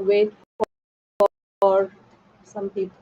wait for some people.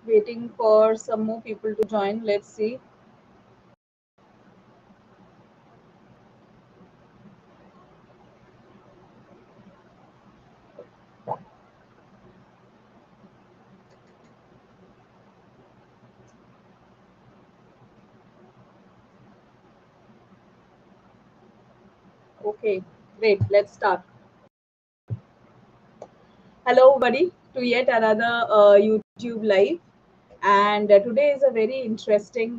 Waiting for some more people to join. Let's see. Okay, great. Let's start. Hello, everybody, to yet another YouTube live. And today is a very interesting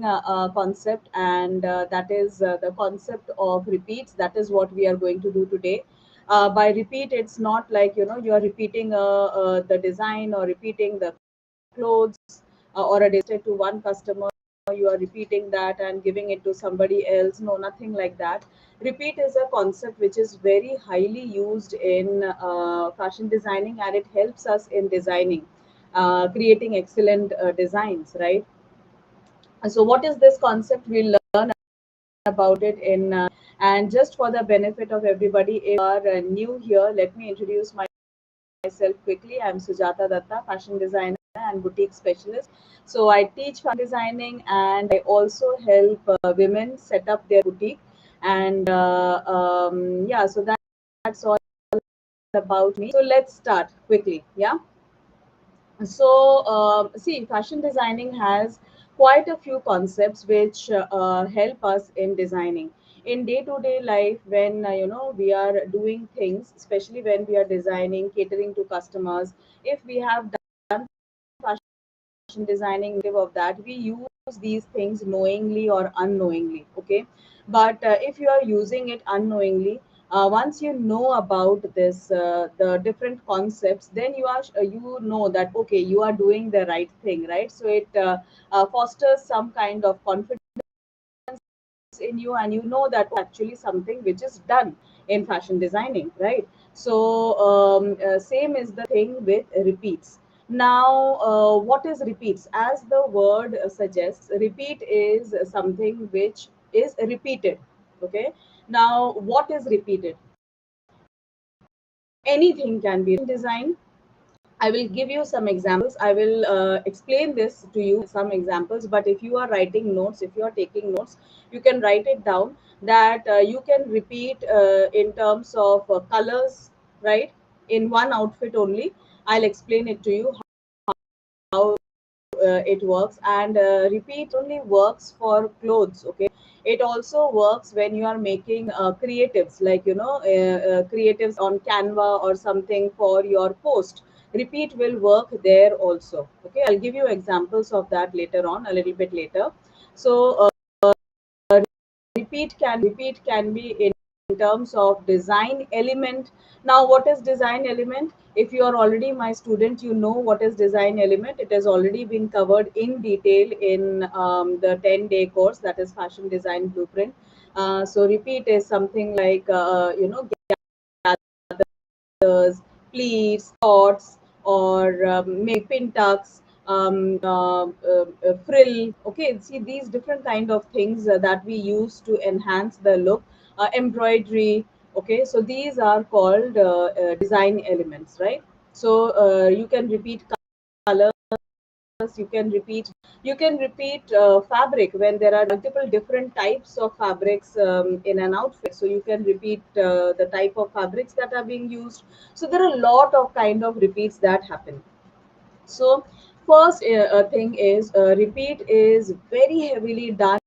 concept, and that is the concept of repeats. That is what we are going to do today. By repeat, it's not like you are repeating the design or repeating the clothes or a display to one customer. You are repeating that and giving it to somebody else. No, nothing like that. Repeat is a concept which is very highly used in fashion designing, and it helps us in designing, creating excellent designs, right? So what is this concept? We'll learn about it in and just for the benefit of everybody, if you are new here, let me introduce myself quickly. I'm Sujata Datta, fashion designer and boutique specialist. So I teach fashion designing, and I also help women set up their boutique. And yeah, so that's all about me. So let's start quickly. Yeah. So, see, fashion designing has quite a few concepts which help us in designing. In day-to-day life, when we are doing things, especially when we are designing, catering to customers, if we have done fashion designing of that, we use these things knowingly or unknowingly. Okay, but if you are using it unknowingly, once you know about this the different concepts, then you know that okay, you are doing the right thing, right? So it fosters some kind of confidence in you, and you know that actually something which is done in fashion designing, right? So same is the thing with repeats. Now what is repeats? As the word suggests, repeat is something which is repeated. Okay, now what is repeated? Anything can be design. I will give you some examples. I will explain this to you some examples. But if you are writing notes, if you are taking notes, you can write it down that you can repeat in terms of colors, right? In one outfit only. I'll explain it to you how it works, and repeat only works for clothes. Okay, it also works when you are making creatives, like creatives on Canva or something for your post. Repeat will work there also. Okay, I'll give you examples of that later on, a little bit later. So repeat can be in terms of design element. Now what is design element? If you are already my student, you know what is design element. It has already been covered in detail in the 10-day course, that is fashion design blueprint. So repeat is something like gathers, pleats, dots, or maybe pin tucks, frill. Okay, see these different kind of things that we use to enhance the look. Embroidery. Okay, so these are called design elements, right? So you can repeat colors, you can repeat fabric when there are multiple different types of fabrics in an outfit, so you can repeat the type of fabrics that are being used. So there are a lot of kind of repeats that happen. So first thing is repeat is very heavily done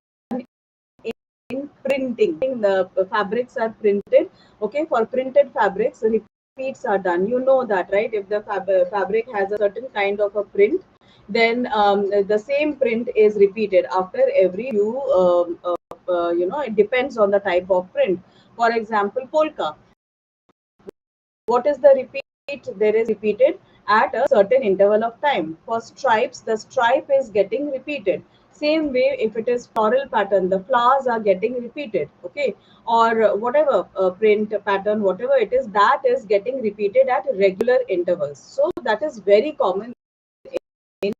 in printing. The fabrics are printed. Okay, for printed fabrics, repeats are done. You know that, right? If the fabric has a certain kind of a print, then the same print is repeated after every few. It depends on the type of print. For example, polka. What is the repeat? There is repeated at a certain interval of time. For stripes, the stripe is getting repeated. Same way, if it is floral pattern, the flowers are getting repeated. Okay, or whatever print pattern, whatever it is, that is getting repeated at regular intervals. So that is very common in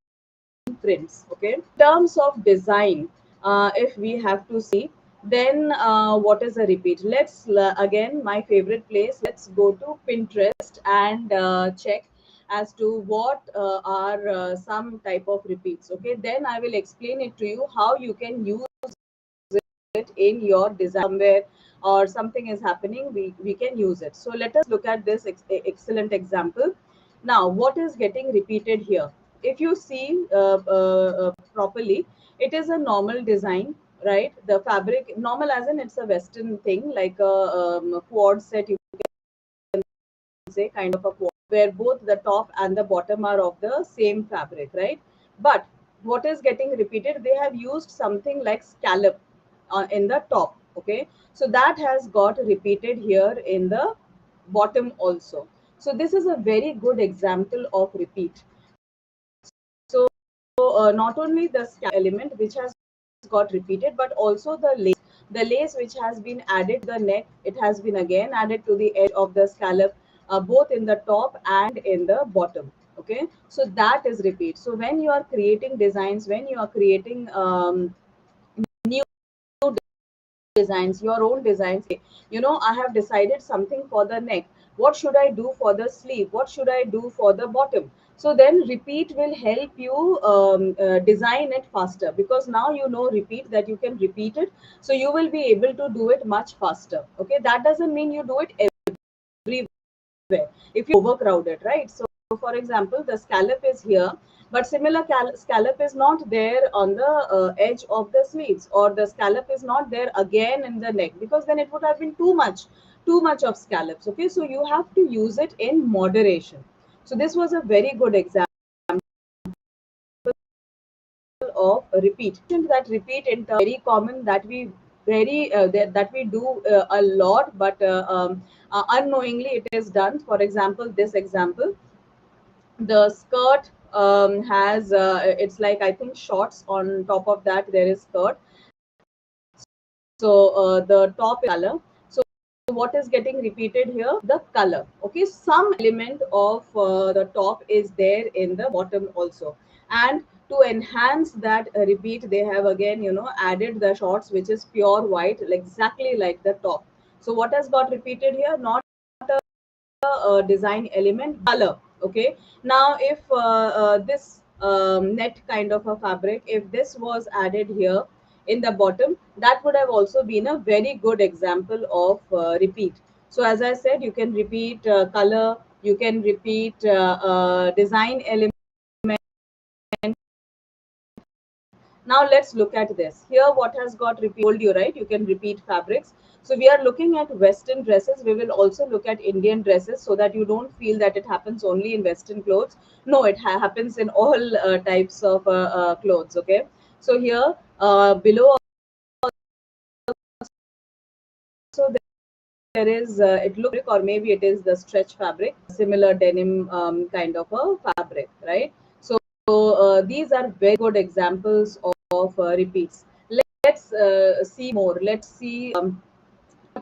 prints. Okay, in terms of design, if we have to see, then what is a repeat? Let's again, my favorite place, let's go to Pinterest and check as to what are some type of repeats. Okay, then I will explain it to you how you can use it in your design somewhere, or something is happening, we can use it. So let us look at this excellent example. Now, what is getting repeated here? If you see properly, it is a normal design, right? The fabric, normal as in it's a Western thing, like a quad set, you can say, kind of a quad, where both the top and the bottom are of the same fabric, right? But what is getting repeated? They have used something like scallop in the top. Okay, so that has got repeated here in the bottom also. So this is a very good example of repeat. So not only the element which has got repeated, but also the lace which has been added to the neck, it has been again added to the edge of the scallop, both in the top and in the bottom. Okay, so that is repeat. So when you are creating designs, when you are creating new designs, your own designs, you know, I have decided something for the neck, what should I do for the sleeve, what should I do for the bottom? So then repeat will help you design it faster, because now you know repeat, that you can repeat it, so you will be able to do it much faster. Okay, that doesn't mean you do it everywhere if you overcrowded, right? So for example, the scallop is here, but similar scallop is not there on the edge of the sleeves, or the scallop is not there again in the neck, because then it would have been too much of scallops. Okay, so you have to use it in moderation. So this was a very good example of repeat. That repeat in terms very common, that we very that we do a lot, but unknowingly it is done. For example, this example, the skirt has it's like, I think, shorts, on top of that there is skirt. So the top is color. So what is getting repeated here? The color. Okay, some element of the top is there in the bottom also, and to enhance that repeat, they have again, you know, added the shorts which is pure white, exactly like the top. So what has got repeated here? Not design element, color. Okay, now if this net kind of a fabric, if this was added here in the bottom, that would have also been a very good example of repeat. So as I said, you can repeat color, you can repeat design element. Now let's look at this. Here, what has got repeat? Told you, right? You can repeat fabrics. So we are looking at Western dresses. We will also look at Indian dresses, so that you don't feel that it happens only in Western clothes. No, it happens in all types of clothes. Okay. So here, below, so there is it looks, or maybe it is the stretch fabric, similar denim kind of a fabric, right? So these are very good examples of repeats. Let's see more. Let's see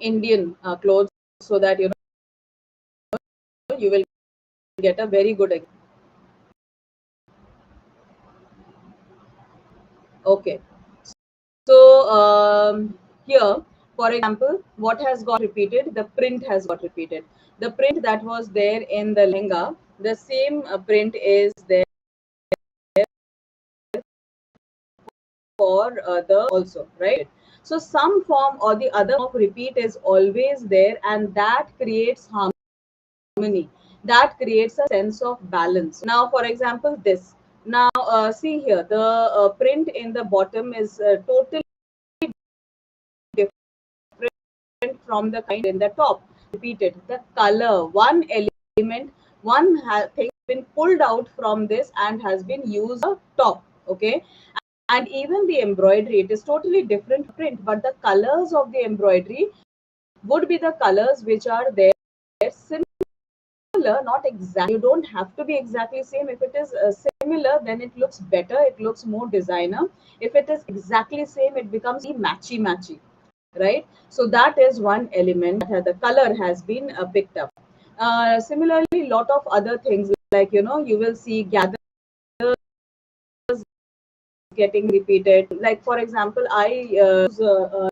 Indian clothes, so that you know you will get a very good. Okay, so here, for example, what has got repeated? The print has got repeated. The print that was there in the lehenga, the same print is there for the also, right? So some form or the other of repeat is always there, and that creates harmony, that creates a sense of balance. Now for example, this, now see here, the print in the bottom is totally different from the kind in the top. Repeated, the color, one element, thing been pulled out from this and has been used on top. Okay, and even the embroidery, it is totally different print, but the colors of the embroidery would be the colors which are there similar, not exactly. You don't have to be exactly same. If it is similar, then it looks better. It looks more designer. If it is exactly same, it becomes matchy matchy, right? So that is one element that the color has been picked up. Similarly, lot of other things like you will see gathers getting repeated. Like for example, I use a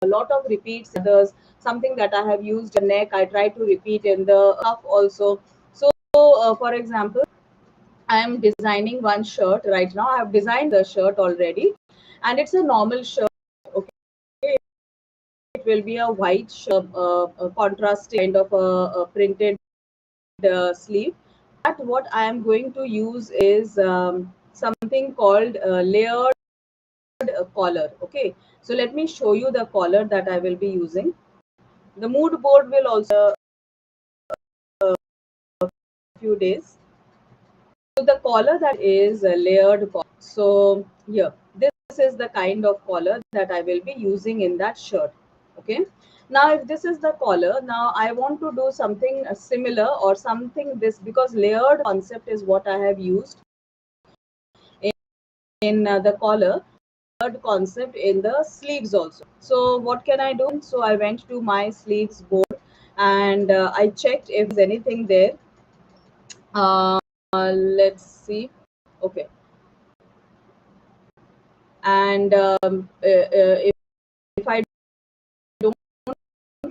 lot of repeats. Others, something that I have used in neck, I try to repeat in the cuff also. So, for example, I am designing one shirt right now. I have designed the shirt already, and it's a normal shirt. Okay, it will be a white shirt, a contrasting kind of a printed sleeve. But what I am going to use is something called layered collar. Okay, so let me show you the collar that I will be using. The mood board will also few days. So the collar that is a layered collar. So here, this is the kind of collar that I will be using in that shirt. Okay. Now, if this is the collar, now I want to do something similar or something this, because layered concept is what I have used in the collar. Layered concept in the sleeves also. So what can I do? So I went to my sleeves board and I checked if there's anything there. Let's see. Okay. And if I don't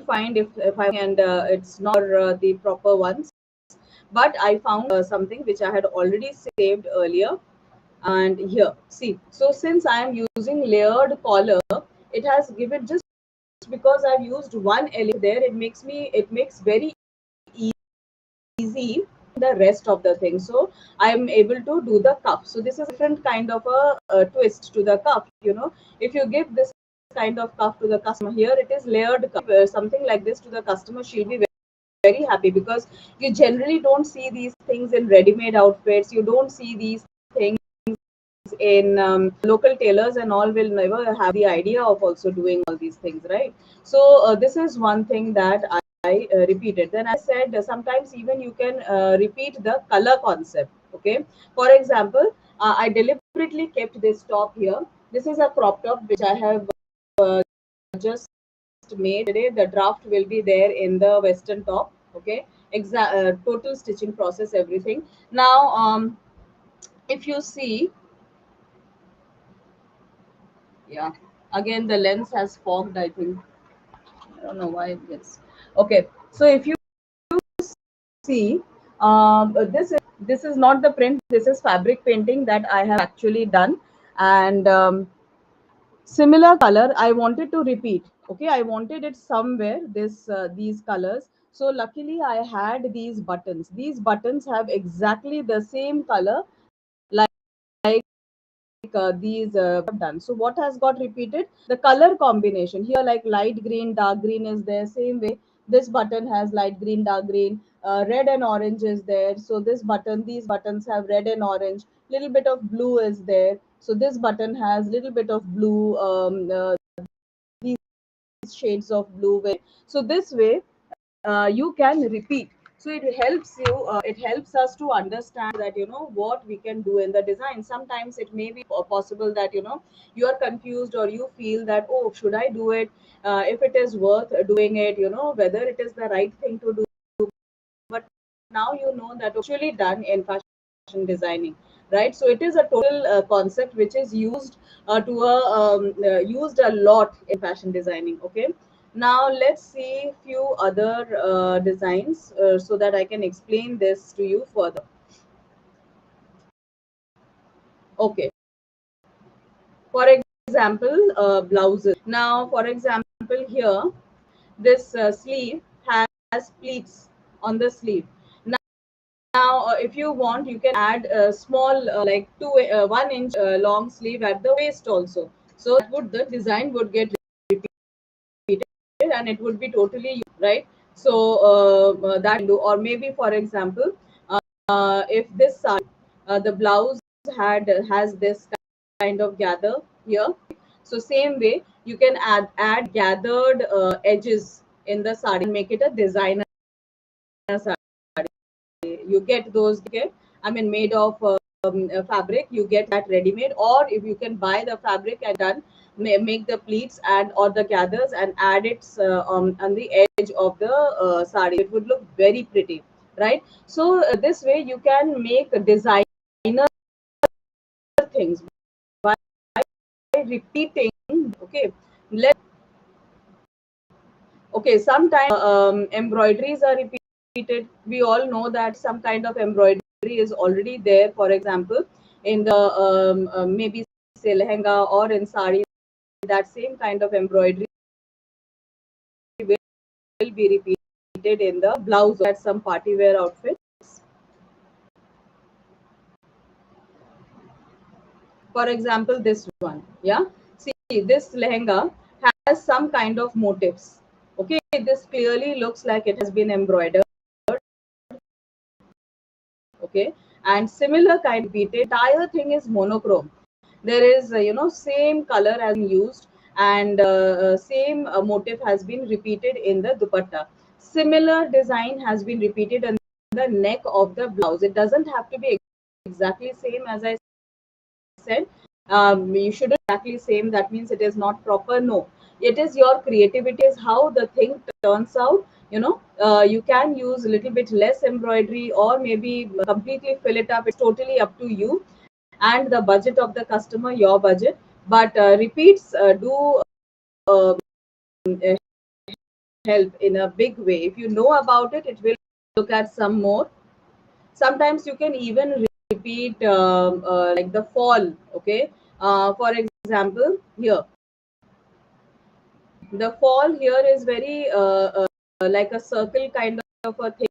find, if I and it's not the proper ones, but I found something which I had already saved earlier. And here, see, so since I am using layered collar, it has given, just because I've used one element there, it makes very easy the rest of the thing. So I'm able to do the cuff. So this is different kind of a twist to the cuff. If you give this kind of cuff to the customer, here it is layered cuff, something like this to the customer, she'll be very happy, because you generally don't see these things in ready-made outfits. You don't see these things in local tailors, and all will never have the idea of also doing all these things, right? So this is one thing that I repeated. Then I said sometimes even you can repeat the color concept. Okay, for example, I deliberately kept this top here. This is a crop top which I have just made today. The draft will be there in the western top. Okay, total stitching process, everything. Now, if you see, yeah, again the lens has fogged, I think. I don't know why it gets. Okay, so if you see, this is not the print. This is fabric painting that I have actually done, and similar color I wanted to repeat. Okay, I wanted it somewhere, this these colors. So luckily I had these buttons. These buttons have exactly the same color, like these done. So what has got repeated? The color combination here, like light green, dark green is there. Same way, this button has light green, dark green, red and orange is there. So these buttons have red and orange. Little bit of blue is there. So this button has little bit of blue. These shades of blue. So this way, you can repeat. So it helps us to understand that what we can do in the design. Sometimes it may be possible that you are confused, or you feel that, oh, should I do it, if it is worth doing it, whether it is the right thing to do. But now you know that actually done in fashion designing, right? So it is a total concept which is used a lot in fashion designing. Okay, now let's see few other designs, so that I can explain this to you further. Okay, for example, blouses. Now, for example, here this sleeve has pleats on the sleeve. Now, if you want, you can add a small, like 1 inch long sleeve at the waist also. So that would the design would get repeated, and it would be totally right. So that do, or maybe for example, if this side, the blouse has this kind of gather here. So same way, you can add gathered edges in the sari, make it a designer sari. You get those, okay, I mean, made of fabric. You get that ready made, or if you can buy the fabric and done, make the pleats and or the gathers and add it on the edge of the sari. It would look very pretty, right? So this way you can make designer things by repeating. Okay, let okay, sometimes embroideries are repeated. We all know that some kind of embroidery is already there. For example, in the maybe say lehenga or in sari, that same kind of embroidery will be repeated in the blouse at some party wear outfits. For example, this one, yeah. See, this lehenga has some kind of motifs. Okay, this clearly looks like it has been embroidered. Okay, and similar kind repeated. Entire thing is monochrome. There is same color as used, and same motif has been repeated in the dupatta. Similar design has been repeated in the neck of the blouse. It doesn't have to be exactly same, as I said. You shouldn't exactly same, that means it is not proper. No, it is your creativity, is how the thing turns out. You can use a little bit less embroidery or maybe completely fill it up. It's totally up to you and the budget of the customer, your budget. But repeats do uh, help in a big way. If you know about it, it will look at some more. Sometimes you can even repeat like the fall. Okay, for example, here the fall here is very like a circle kind of a thing,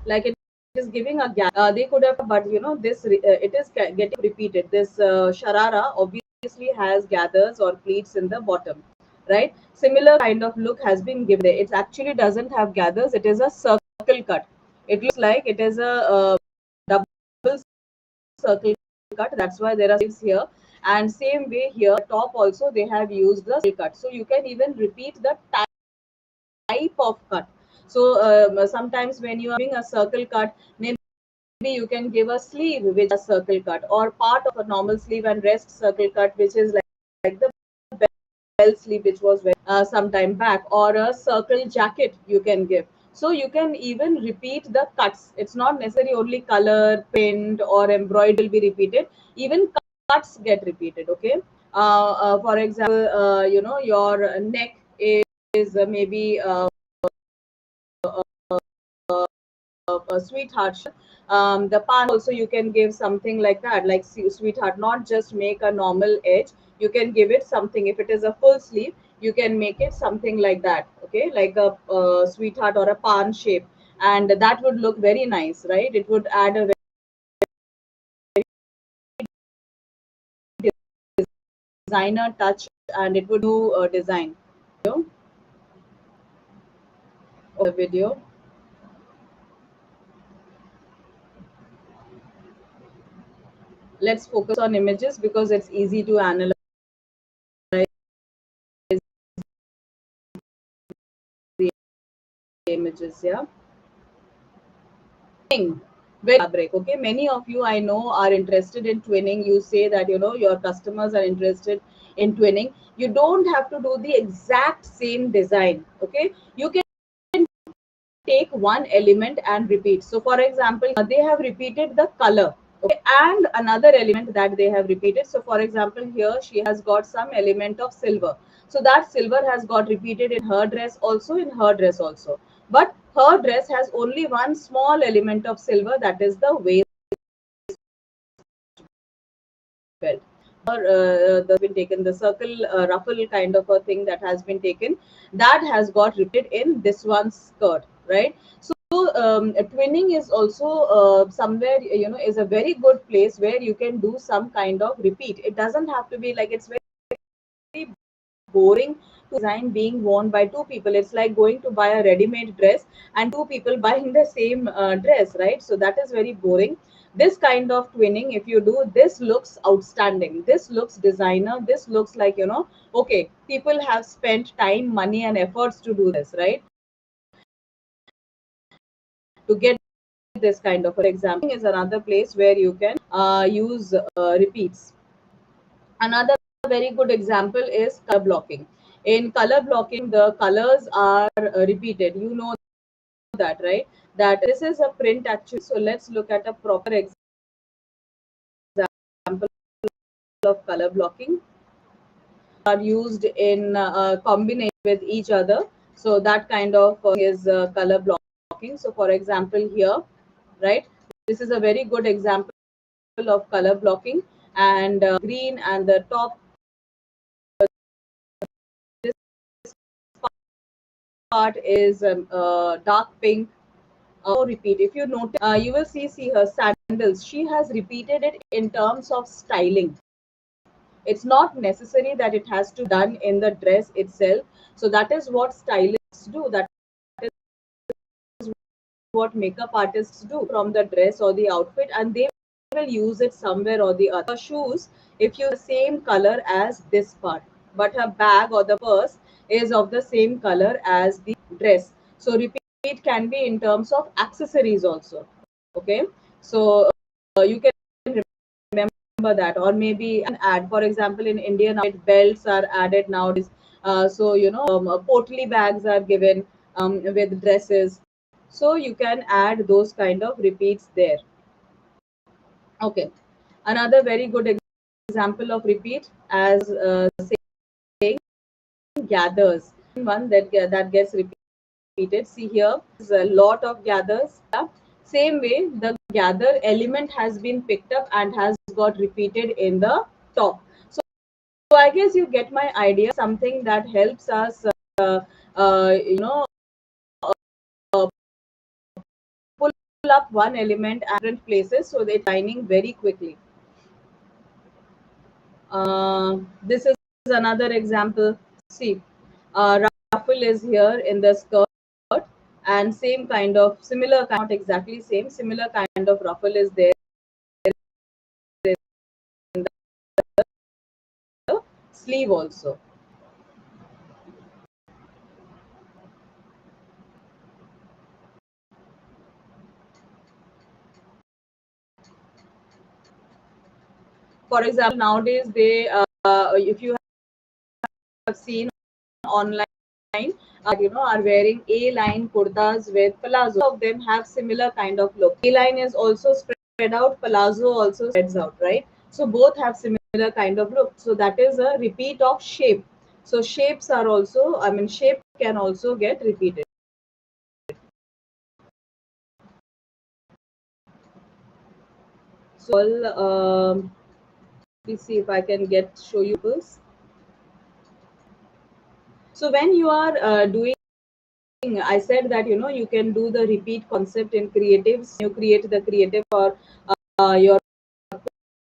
like it is giving a gap. They could have, but this it is getting repeated. This sharara obviously has gathers or pleats in the bottom, right? Similar kind of look has been given there. It actually doesn't have gathers. It is a circle cut. It looks like it is a double circle cut. That's why there are sleeves here. And same way here, top also they have used the circle cut. So you can even repeat the type of cut. So sometimes when you are doing a circle cut, maybe you can give a sleeve which is a circle cut, or part of a normal sleeve and rest circle cut, which is like the bell sleeve which was some time back, or a circle jacket you can give. So you can even repeat the cuts. It's not necessary only color, print, or embroidery will be repeated. Even cuts get repeated. Okay. For example, your neck is maybe a sweetheart. The pan also you can give something like that, like sweetheart. Not just make a normal edge. You can give it something. If it is a full sleeve, you can make it something like that. Okay, like a sweetheart or a pan shape, and that would look very nice, right? It would add a very designer touch, and it would do design. You know, the video. Let's focus on images because it's easy to analyze the images. Yeah. Twinning with fabric. Okay, many of you I know are interested in twinning. You say that your customers are interested in twinning. You don't have to do the exact same design. Okay, you can take one element and repeat. So for example, they have repeated the color. Okay, and another element that they have repeated. So for example, here she has got some element of silver. So that silver has got repeated in her dress also, in her dress also. But her dress has only one small element of silver, that is the waist belt. Or the been taken the circle ruffle kind of a thing that has been taken, that has got repeated in this one skirt, right? So twinning is also somewhere, is a very good place where you can do some kind of repeat. It doesn't have to be like, it's very boring to design being worn by two people. It's like going to buy a ready-made dress and two people buying the same dress, right? So that is very boring. This kind of twinning, if you do, this looks outstanding, this looks designer, this looks like, okay, people have spent time, money and efforts to do this, right? To get this kind of, for example, is another place where you can use repeats. Another very good example is color blocking. In color blocking, the colors are repeated. You know that, right? That this is a print actually. So let's look at a proper example of color blocking. Are used in combination with each other. So that kind of is color blocking. So for example, here, right? This is a very good example of color blocking, and green and the top, this part is dark pink. Repeat. If you notice, you will see her sandals. She has repeated it in terms of styling. It's not necessary that it has to be done in the dress itself. So that is what stylists do. That is what makeup artists do from the dress or the outfit, and they will use it somewhere or the other. Shoes, if you the same color as this part, but her bag or the purse is of the same color as the dress. So repeat can be in terms of accessories also. Okay, so you can remember that, or maybe an ad. For example, in India now, belts are added nowadays. So portly bags are given with dresses. So you can add those kind of repeats there. Okay, another very good example of repeat as saying gathers. One that gets repeated. See here, there's a lot of gathers. Yeah? Same way, the gather element has been picked up and has got repeated in the top. So I guess you get my idea. Something that helps us, uh, uh, you know, uh, pull up one element at different places so they're shining very quickly. This is another example. See, ruffle is here in the skirt, and same kind of similar, not exactly same, similar kind of ruffle is there in the sleeve also. For example, nowadays they, if you have seen online, are wearing A-line kurtas with palazzo. All of them have similar kind of look. A-line is also spread out, palazzo also spreads out, right? So both have similar kind of look. So that is a repeat of shape. So shapes are also, I mean, shape can also get repeated. So let's see if I can get show you this. So when you are doing, I said that you can do the repeat concept in creatives. You create the creative for your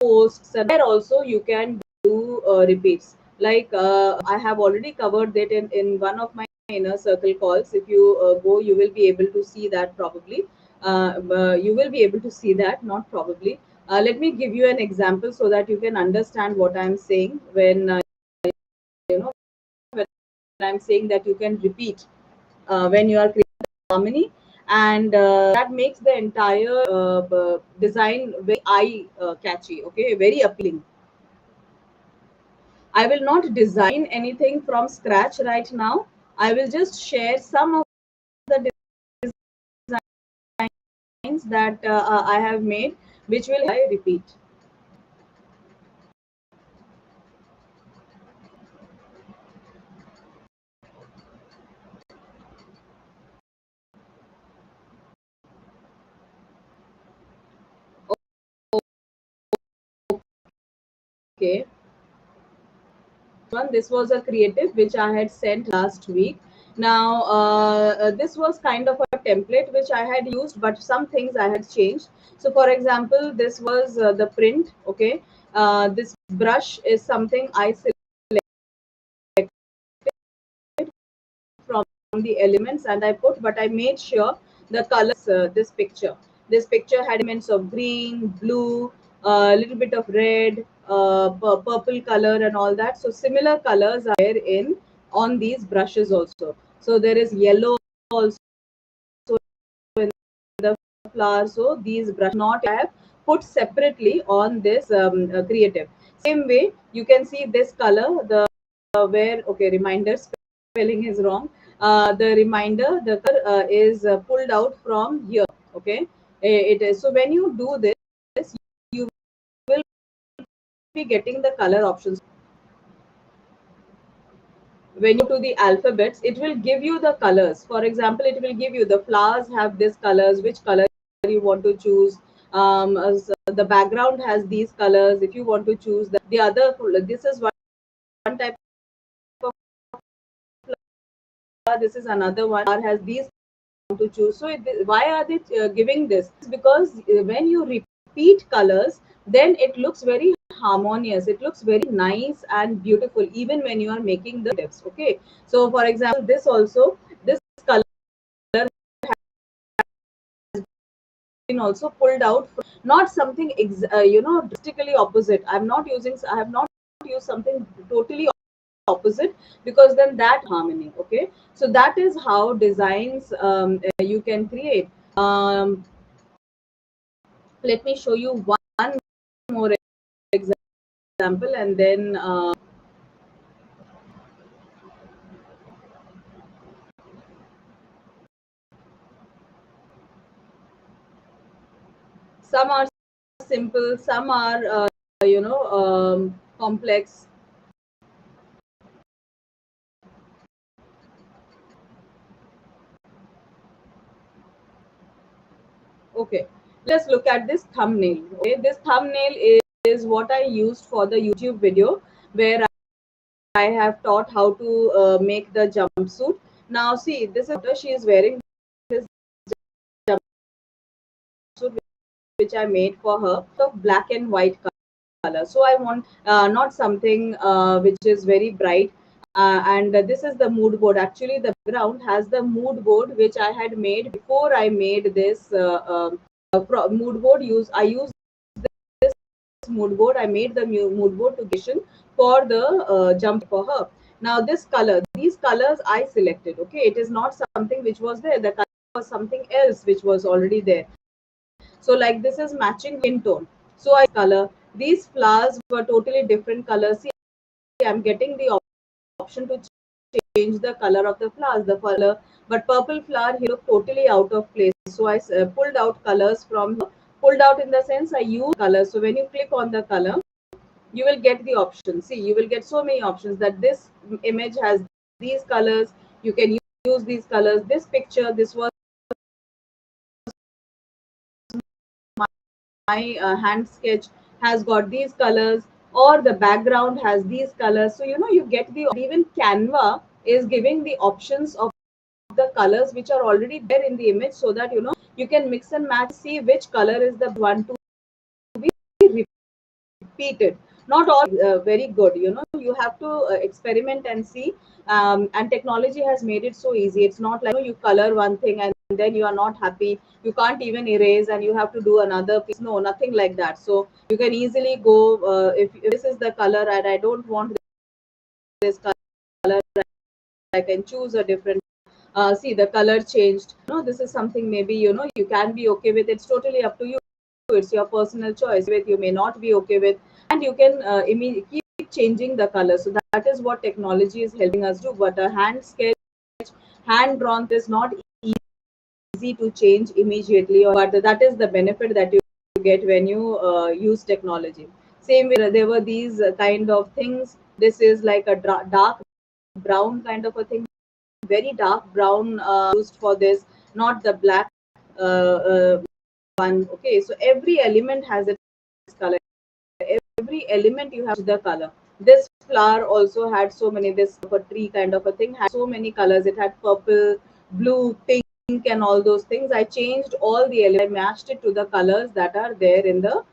posts, and there also you can do repeats. Like I have already covered that in one of my inner circle calls. If you go, you will be able to see that probably. You will be able to see that, not probably. Let me give you an example so that you can understand what I'm saying when you know when I'm saying that you can repeat when you are creating harmony, and that makes the entire design very eye catchy, okay, very appealing. I will not design anything from scratch right now. I will just share some of the designs that I have made, which will I repeat. Okay, one, this was a creative which I had sent last week. Now this was kind of a template which I had used, but some things I had changed. So for example, this was the print. Okay, this brush is something I selected from the elements and I put, but I made sure the colors this picture. This picture had elements of green, blue, a little bit of red, purple color, and all that. So similar colors are there in on these brushes also. So there is yellow also in the flower. So these brush not have put separately on this creative. Same way, you can see this color, the where, okay, reminder spelling is wrong. The reminder, the color is pulled out from here. Okay, it is. So when you do this, you will be getting the color options. When you go to the alphabets, it will give you the colors. For example, it will give you the flowers have this colors, which color you want to choose. The background has these colors. If you want to choose the other, this is one type of flower. This is another one. Flower has these to choose. So why are they giving this? Because when you repeat colors, then it looks very harmonious. It looks very nice and beautiful, even when you are making the tips. Okay. So for example, this also, this color been also pulled out from, not something drastically opposite. I have not used something totally opposite, because then that harmony. Okay, so that is how designs you can create. Let me show you one more example, and then some are simple, some are complex. Okay, let's look at this thumbnail. Okay, this thumbnail is what I used for the YouTube video, where I have taught how to make the jumpsuit. Now see, this is she is wearing this jumpsuit which I made for her of black and white color. So I want not something which is very bright. And this is the mood board. Actually, the background has the mood board which I had made before I made this mood board. I used this mood board. I made the mood board to Gishan for the jump for her. Now this color, these colors I selected. Okay, it is not something which was there. The color was something else which was already there. So like this is matching skin tone. So I color. These flowers were totally different colors. See, I'm getting the option to change the color of the flowers, the color. But purple flower here look totally out of place. So I pulled out colors from here. Pulled out in the sense I use colors. So when you click on the color, you will get the options. See, you will get so many options that this image has these colors. You can use these colors. This picture, this was my hand sketch, has got these colors, or the background has these colors. So you get the, even Canva is giving the options of the colors which are already there in the image, so that you can mix and match, see which color is the one to be repeated. Not all very good. You have to experiment and see. And technology has made it so easy. It's not like you color one thing and then you are not happy, you can't even erase and you have to do another piece. No, nothing like that. So you can easily go, if this is the color and I don't want this color, I can choose a different. See, the color changed. This is something maybe you can be okay with. It's totally up to you. It's your personal choice. With you may not be okay with, and you can keep changing the color. So that is what technology is helping us do. But a hand sketch, hand drawn is not easy to change immediately. But that is the benefit that you get when you use technology. Same way, there were these kind of things. This is like a dark brown kind of a thing, very dark brown used for this, not the black one. Okay, so every element has its color. Every element you have the color. This flower also had so many, this of a tree kind of a thing had so many colors. It had purple, blue, pink, and all those things. I changed all the elements, I matched it to the colors that are there in the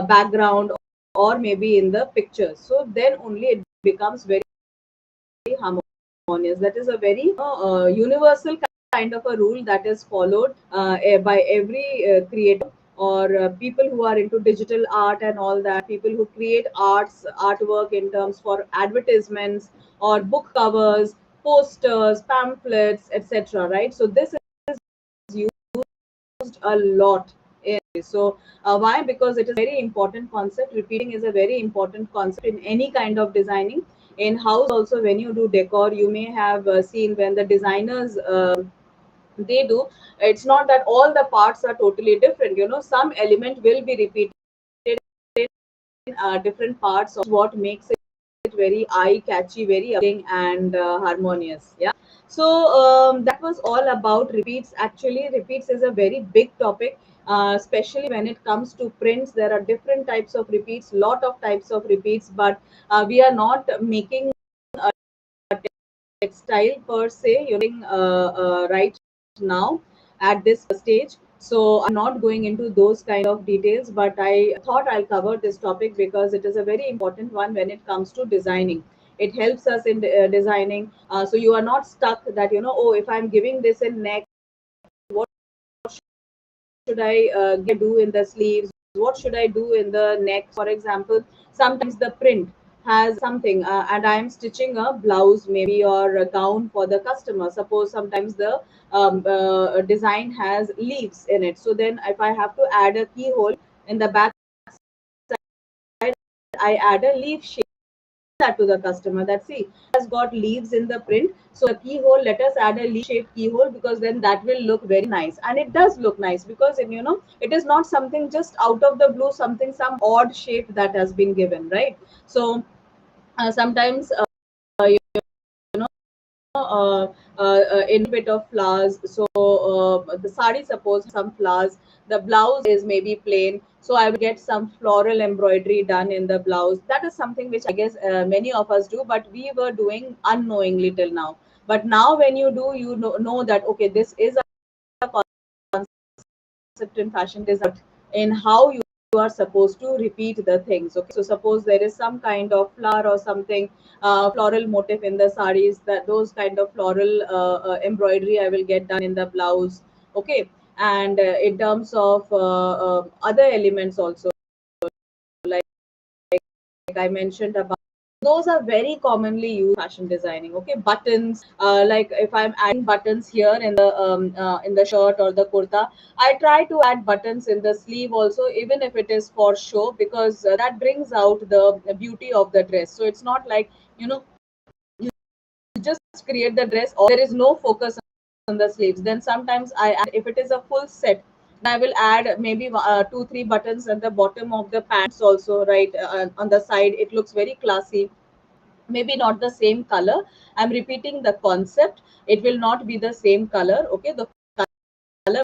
background, or maybe in the pictures. So then only it becomes very harmonious. That is a very universal kind of a rule that is followed by every creator or people who are into digital art and all that, people who create artwork in terms for advertisements or book covers, posters, pamphlets, etc., right? So this is used a lot so why? Because it is a very important concept. Repeating is a very important concept in any kind of designing. In house also, when you do decor, you may have seen when the designers they do, it's not that all the parts are totally different. Some element will be repeated in different parts of what makes it very eye catchy, very appealing and harmonious. Yeah. So that was all about repeats. Actually, repeats is a very big topic, especially when it comes to prints. There are different types of repeats, lot of types of repeats, but we are not making a textile per se using right now at this stage. So I'm not going into those kind of details, but I thought I'll cover this topic because it is a very important one when it comes to designing. It helps us in designing, so you are not stuck that oh, if I'm giving this in neck, what should I do in the sleeves? What should I do in the neck? For example, sometimes the print has something, and I am stitching a blouse maybe or a gown for the customer. Suppose sometimes the design has leaves in it. So then, if I have to add a keyhole in the back side, I add a leaf shape that to the customer that see has got leaves in the print, so the keyhole, let us add a leaf shaped keyhole because then that will look very nice. And it does look nice because it is not something just out of the blue, something some odd shape that has been given, right? So sometimes you know uh, in bit of flowers. So the sari, suppose some flowers, the blouse is maybe plain, so I will get some floral embroidery done in the blouse. That is something which I guess many of us do, but we were doing unknowingly till now. But now when you do, you know that okay, this is a concept in fashion design in how you are supposed to repeat the things. Okay, so suppose there is some kind of flower or something, floral motif in the saris, that those kind of floral embroidery I will get done in the blouse. Okay, and in terms of other elements also, like I mentioned about, those are very commonly used fashion designing. Okay, buttons. Like if I'm adding buttons here in the shirt or the kurta, I try to add buttons in the sleeve also, even if it is for show, because that brings out the beauty of the dress. So it's not like you just create the dress or there is no focus on the sleeves. Then sometimes I add, if it is a full set, I will add maybe two three buttons at the bottom of the pants also, right? On the side, it looks very classy. Maybe not the same color, I'm repeating the concept. It will not be the same color. Okay, the color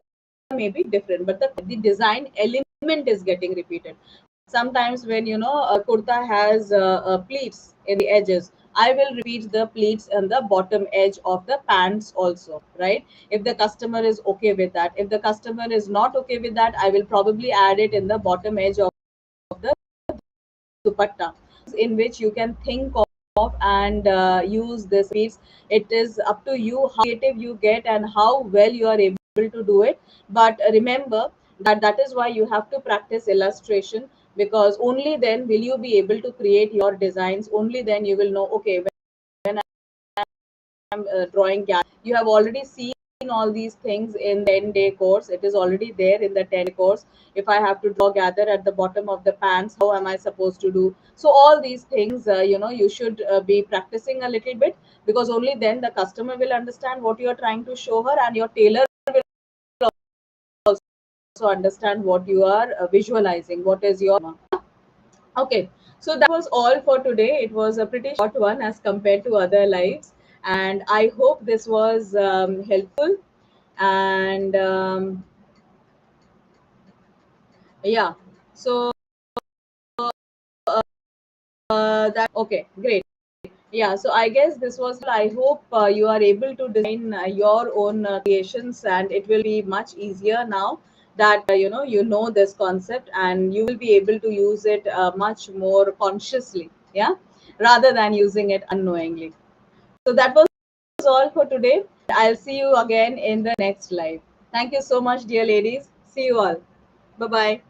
may be different, but the design element is getting repeated. Sometimes when a kurta has pleats in the edges, I will repeat the pleats and the bottom edge of the pants also, right? If the customer is okay with that. If the customer is not okay with that, I will probably add it in the bottom edge of the dupatta, in which you can think of and use this piece. It is up to you how creative you get and how well you are able to do it. But remember that that is why you have to practice illustration, because only then will you be able to create your designs. Only then you will know, okay, when drawing gap. You have already seen all these things in the 10-day course. It is already there in the 10-day course. If I have to draw gather at the bottom of the pants, how am I supposed to do? So all these things, you should be practicing a little bit, because only then the customer will understand what you are trying to show her, and your tailor will also understand what you are visualizing, what is your. Okay, so that was all for today. It was a pretty short one as compared to other lives, and I hope this was helpful. And yeah, so that okay, great. Yeah, so I guess this was. I hope you are able to design your own creations, and it will be much easier now that you know this concept, and you will be able to use it much more consciously. Yeah, rather than using it unknowingly. So that was all for today. I'll see you again in the next live. Thank you so much, dear ladies. See you all. Bye bye.